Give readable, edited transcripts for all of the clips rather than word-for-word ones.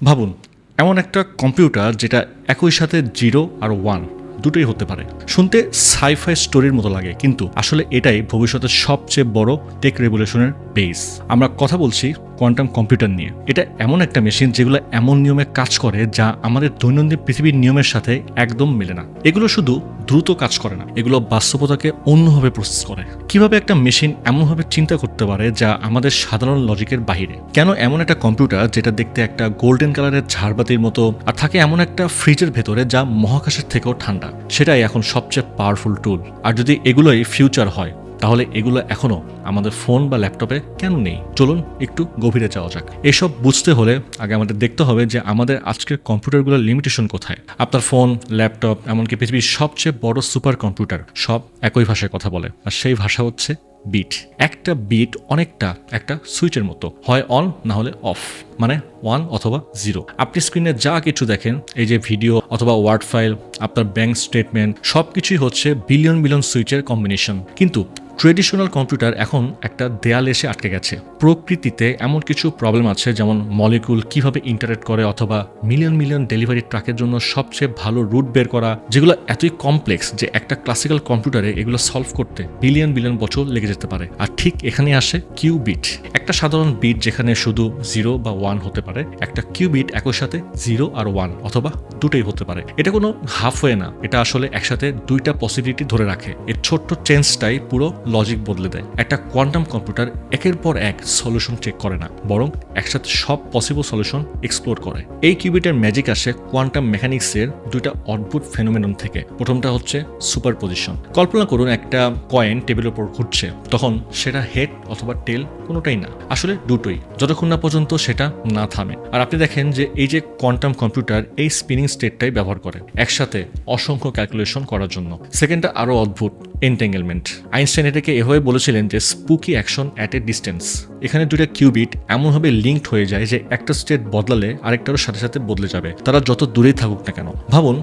ভাবুন, এমন একটা কম্পিউটার যেটা একই সাথে 0 আর 1 দুটোই হতে পারে। শুনতে সাইফাই স্টোরির মতো লাগে, কিন্তু আসলে এটাই ভবিষ্যতের সবচেয়ে বড় টেক রেভলিউশনের বেস। আমরা কথা বলছি কোয়ান্টাম কম্পিউটার নিয়ে। এটা এমন একটা মেশিন যেগুলো এমন নিয়মে কাজ করে যা আমাদের দৈনন্দিন পৃথিবীর নিয়মের সাথে একদম মেলে না। এগুলো শুধু দ্রুত কাজ করে না, এগুলো বাস্তবতাকে অন্যভাবে প্রসেস করে। কিভাবে একটা মেশিন এমনভাবে চিন্তা করতে পারে যা আমাদের সাধারণ লজিকের বাহিরে? কেন এমন একটা কম্পিউটার যেটা দেখতে একটা গোল্ডেন কালারের ঝাড়বাতির মতো আর থাকে এমন একটা ফ্রিজের ভেতরে যা মহাকাশের থেকেও ঠান্ডা, সেটাই এখন সবচেয়ে পাওয়ারফুল টুল। আর যদি এগুলোই ফিউচার হয়, তাহলে এগুলো এখনো আমাদের ফোন বা ল্যাপটপে কেন নেই? চলুন একটু গভীরে যাওয়া যাক। এসব বুঝতে হলে আগে আমাদের দেখতে হবে যে আমাদের আজকের কম্পিউটারগুলোর লিমিটেশন কোথায়। আপনার ফোন, ল্যাপটপ, এমনকি পৃথিবীর সবচেয়ে বড় সুপার কম্পিউটার সব একই ভাষায় কথা বলে, আর সেই ভাষা হচ্ছে বিট। একটা বিট অনেকটা একটা সুইচের মতো, হয় অন না হলে অফ, মানে 1 অথবা 0। আপনি স্ক্রিনে যা কিছু দেখেন, এই যে ভিডিও অথবা ওয়ার্ড ফাইল, আপনার ব্যাংক স্টেটমেন্ট, সবকিছুই হচ্ছে বিলিয়ন বিলিয়ন সুইচের কম্বিনেশন। কিন্তু ট্রেডিশনাল কম্পিউটার এখন একটা দেয়াল এসে আটকে গেছে। প্রকৃতিতে এমন কিছু প্রবলেম আছে, যেমন মলিকুল কিভাবে ইন্টারেক্ট করে, অথবা মিলিয়ন মিলিয়ন ডেলিভারি ট্রাকের জন্য সবচেয়ে ভালো রুট বের করা, যেগুলো এতই কমপ্লেক্স যে একটা ক্লাসিক্যাল কম্পিউটারে এগুলো সলভ করতে বিলিয়ন বিলিয়ন বছর লেগে যেতে পারে। আর ঠিক এখানে আসে কিউবিট। একটা সাধারণ বিট যেখানে শুধু 0 বা 1 হতে পারে, একটা কিউবিট একই সাথে 0 আর 1 অথবা দুটোই হতে পারে। এটা কোনো হাফওয়ে না, এটা আসলে একসাথে দুইটা পসিবিলিটি ধরে রাখে। এর ছোট্ট চেঞ্জটাই পুরো লজিক বদলে দেয়। একটা কোয়ান্টাম কম্পিউটার একের পর এক সলিউশন চেক করে না, বরং একসাথে সব পসিবল সলিউশন এক্সপ্লোর করে। এই কিউবিটের ম্যাজিক আসে কোয়ান্টাম মেকানিক্সের দুইটা অদ্ভুত ফেনোমেনন থেকে। প্রথমটা হচ্ছে সুপারপজিশন। কল্পনা করুন একটা কয়েন টেবিলের উপর ঘুরছে, তখন সেটা হেড অথবা টেল কোনোটাই না, আসলে দুটোই, যতক্ষণ না পর্যন্ত সেটা না থামে। আর আপনি দেখেন যে এই যে কোয়ান্টাম কম্পিউটার এই স্পিনিং স্টেটটাই ব্যবহার করে একসাথে অসংখ্য ক্যালকুলেশন করার জন্য। সেকেন্ডটা আরো অদ্ভুত, এনটেঙ্গেলমেন্ট। আইনস্টাইন এটাকে এভাবে বলেছিলেন যে spooky action at a distance. এখানে দুইটা কিউবিট এমনভাবে লিঙ্কড হয়ে যায় যে একটা স্টেট বদলালে আরেকটারও সাথে সাথে বদলে যাবে, তারা যত দূরেই থাকুক না কেন। ভাবুন,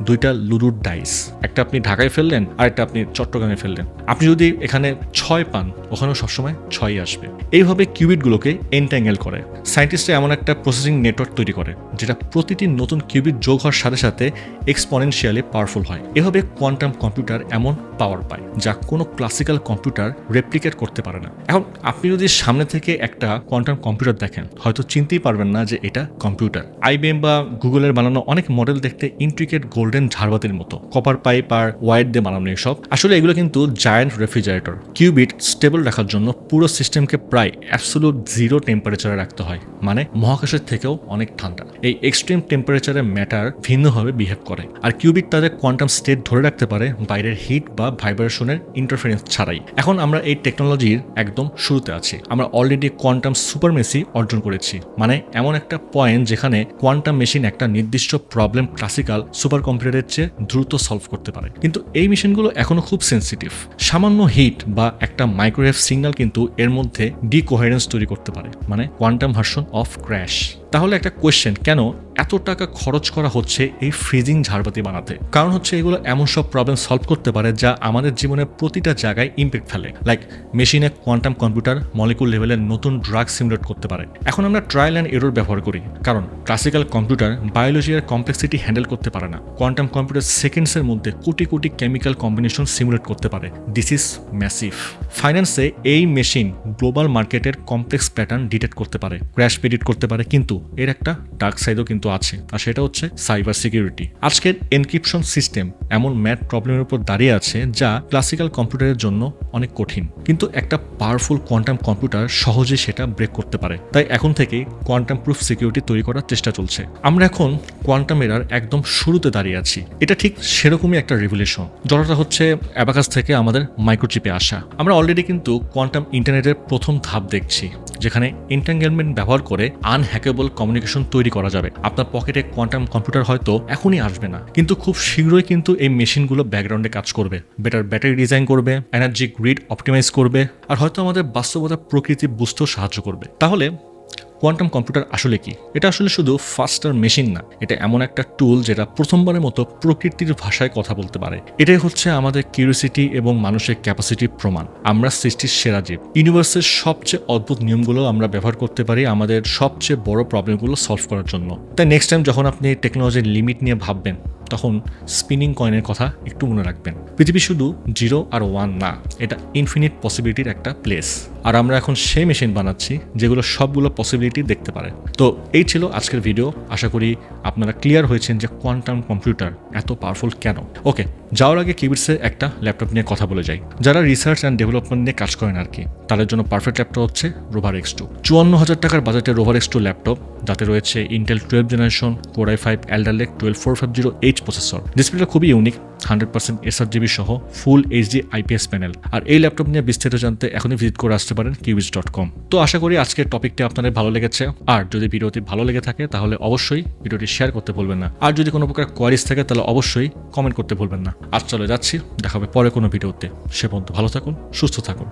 দুইটা লুডুর ডাইস, একটা আপনি ঢাকায় ফেললেন আর একটা আপনি চট্টগ্রামে ফেললেন। আপনি যদি এখানে 6 পান, ওখানেও সবসময় 6ই আসবে। এইভাবে কিউবিটগুলোকে এনট্যাঙ্গেল করে সায়েন্টিস্টরা এমন একটা প্রসেসিং নেটওয়ার্ক তৈরি করে যেটা প্রতিটি নতুন কিউবিট যোগ হওয়ার সাথে সাথে এক্সপোনেনশিয়ালি পাওয়ারফুল হয়। এভাবে কোয়ান্টাম কম্পিউটার এমন পাওয়ার পায় যা কোনো ক্লাসিক্যাল কম্পিউটার রেপ্লিকেট করতে পারে না। এখন আপনি যদি সামনে থেকে একটা কোয়ান্টাম কম্পিউটার দেখেন, হয়তো চিনতেই পারবেন না যে এটা কম্পিউটার। আইবিএম বা গুগলের বানানো অনেক মডেল দেখতে ইন্ট্রিকেট গোল্ডেন ঝাড়বাতির মতো, কপার পাইপ আর ওয়াইর দিয়ে বানানো এসব। আসলে এগুলো কিন্তু জায়ান্ট রেফ্রিজারেটর। কিউবিট স্টেবল রাখার জন্য পুরো সিস্টেমকে প্রায় অ্যাবসোলুট 0 টেম্পারেচারে রাখতে হয়, মানে মহাকাশের থেকেও অনেক ঠান্ডা। এই এক্সট্রিম টেম্পারেচারে ম্যাটার ভিন্নভাবে বিহেভ করে, আর কিউবিট তাদের কোয়ান্টাম স্টেট ধরে রাখতে পারে বাইরের হিট বা ভাইব্রেশনের ইন্টারফারেন্স ছাড়াই। এখন আমরা এই টেকনোলজির একদম শুরুতে আছি। আমরা অলরেডি কোয়ান্টাম সুপারমেসি অর্জন করেছি, মানে এমন একটা পয়েন্ট যেখানে কোয়ান্টাম মেশিন একটা নির্দিষ্ট প্রবলেম ক্লাসিক্যাল সুপার কম্পিউটারের চেয়ে দ্রুত সলভ করতে পারে। কিন্তু এই মেশিনগুলো এখনো খুব সেন্সিটিভ। সামান্য হিট বা একটা মাইক্রোওয়েভ সিগন্যাল কিন্তু এর মধ্যে ডিকোহেরেন্স তৈরি করতে পারে, মানে কোয়ান্টাম ভার্সন অফ ক্র্যাশ। তাহলে একটা কোয়েশ্চেন, কেন এত টাকা খরচ করা হচ্ছে এই ফ্রিজিং ঝাড়বাতি বানাতে? কারণ হচ্ছে এগুলো এমন সব প্রবলেম সলভ করতে পারে যা আমাদের জীবনের প্রতিটা জায়গায় ইম্প্যাক্ট ফেলে। লাইক মেশিনে কোয়ান্টাম কম্পিউটার মলিকুল লেভেলের নতুন ড্রাগ সিমুলেট করতে পারে। এখন আমরা ট্রায়াল অ্যান্ড এরর ব্যবহার করি, কারণ ক্লাসিক্যাল কম্পিউটার বায়োলজির কমপ্লেক্সিটি হ্যান্ডেল করতে পারে না। কোয়ান্টাম কম্পিউটার সেকেন্ডসের মধ্যে crore crore chemical combination simulate করতে পারে। This is massive. ফাইন্যান্সে এই মেশিন গ্লোবাল মার্কেটের কমপ্লেক্স প্যাটার্ন ডিটেক্ট করতে পারে, ক্র্যাশ প্রেডিক্ট করতে পারে, কিন্তু এর একটা ডার্ক সাইডও কিন্তু আছে, আর সেটা হচ্ছে সাইবার সিকিউরিটি। আজকের এনক্রিপশন সিস্টেম এমন ম্যাড প্রবলেমের উপর দাঁড়িয়ে আছে যা ক্লাসিক্যাল কম্পিউটারের জন্য অনেক কঠিন, কিন্তু একটা পাওয়ারফুল কোয়ান্টাম কম্পিউটার সহজে সেটা ব্রেক করতে পারে। তাই এখন থেকেই কোয়ান্টাম প্রুফ সিকিউরিটি তৈরি করার চেষ্টা চলছে। আমরা এখন কোয়ান্টাম এরার একদম শুরুতে দাঁড়িয়ে আছি। এটা ঠিক সেরকমই একটা রেভলিউশন, যতটা হচ্ছে অ্যাবাকাস থেকে আমাদের মাইক্রোচিপে আসা। আমরা অলরেডি কিন্তু কোয়ান্টাম ইন্টারনেটের প্রথম ধাপ দেখছি, যেখানে এন্টাঙ্গেলমেন্ট ব্যবহার করে আনহ্যাকেবল কমিউনিকেশন তৈরি করা যাবে। আপনার পকেটে কোয়ান্টাম কম্পিউটার হয়তো এখনই আসবে না, কিন্তু খুব শীঘ্রই কিন্তু এই মেশিনগুলো ব্যাকগ্রাউন্ডে কাজ করবে, বেটার ব্যাটারি ডিজাইন করবে, এনার্জি গ্রিড অপটিমাইজ করবে, আর হয়তো আমাদের বাস্তবতা প্রকৃতি বুঝতেও সাহায্য করবে। তাহলে কোয়ান্টাম কম্পিউটার আসলে কি? এটা আসলে শুধু ফাস্টার মেশিন না, এটা এমন একটা টুল যেটা প্রথমবারের মতো প্রকৃতির ভাষায় কথা বলতে পারে। এটাই হচ্ছে আমাদের কিউরিওসিটি এবং মানুষের ক্যাপাসিটির প্রমাণ। আমরা সৃষ্টির সেরা জীব। ইউনিভার্সের সবচেয়ে অদ্ভুত নিয়মগুলো আমরা ব্যবহার করতে পারি আমাদের সবচেয়ে বড় প্রবলেমগুলো সলভ করার জন্য। তাই নেক্সট টাইম যখন আপনি টেকনোলজির লিমিট নিয়ে ভাববেন, তখন স্পিনিং কয়েনের কথা একটু মনে রাখবেন। পৃথিবী শুধু 0 আর 1 না, এটা ইনফিনিট পসিবিলিটির একটা প্লেস। আর আমরা এখন সেই মেশিন বানাচ্ছি যেগুলো সবগুলো পসিবিলিটি দেখতে পারে। তো এই ছিল আজকের ভিডিও। আশা করি আপনারা ক্লিয়ার হয়েছেন যে কোয়ান্টাম কম্পিউটার এত পাওয়ারফুল কেন। ওকে, যাওয়ার আগে কিবিটসের একটা ল্যাপটপ নিয়ে কথা বলে যাই। যারা রিসার্চ অ্যান্ড ডেভেলপমেন্ট নিয়ে কাজ করেন আর কি, তাদের জন্য পারফেক্ট ল্যাপটপ হচ্ছে রোভার X2। 54,000 টাকার বাজেটে রোভার X2 ল্যাপটপ, যাতে রয়েছে Intel 12 generation Core i5 Alder Lake 12450H processor. ডিসপ্লেটা খুবই ইউনিক, 100% sRGB সহ ফুল HD IPS প্যানেল। আর এই ল্যাপটপ নিয়ে বিস্তারিত জানতে এখনই ভিজিট করে আসতে পারেন qubits.com। তো আশা করি আজকের টপিকটি আপনাদের ভালো লেগেছে। আর যদি ভিডিওটি ভালো লেগে থাকে তাহলে অবশ্যই ভিডিওটি শেয়ার করতে ভুলবেন না। আর যদি কোনো প্রকার কোয়ারিজ থাকে তাহলে অবশ্যই কমেন্ট করতে ভুলবেন না। আজ চলে যাচ্ছি, দেখা হবে পরে কোনো ভিডিওতে। সে পর্যন্ত ভালো থাকুন, সুস্থ থাকুন।